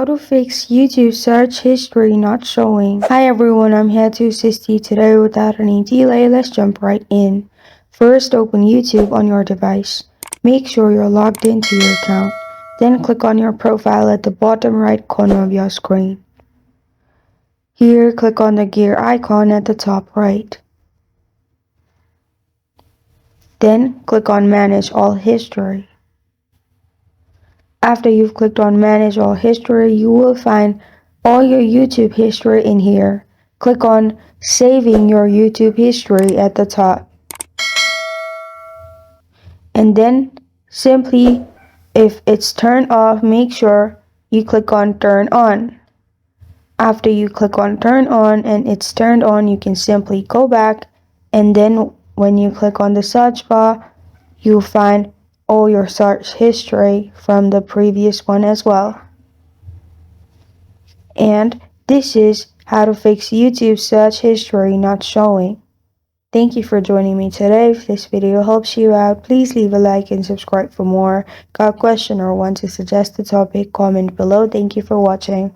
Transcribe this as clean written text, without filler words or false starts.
How to fix YouTube search history not showing. Hi everyone, I'm here to assist you today. Without any delay, let's jump right in. First, open YouTube on your device. Make sure you're logged into your account. Then click on your profile at the bottom right corner of your screen. Here, click on the gear icon at the top right. Then click on Manage All History. After you've clicked on Manage All History, you will find all your YouTube history in here. Click on Saving Your YouTube History at the top. And then simply, if it's turned off, make sure you click on Turn On. After you click on Turn On and it's turned on, you can simply go back, and then when you click on the search bar, you'll find all your search history from the previous one as well. And this is how to fix YouTube search history not showing. Thank you for joining me today. If this video helps you out, please leave a like and subscribe for more. Got a question or want to suggest a topic, comment below. Thank you for watching.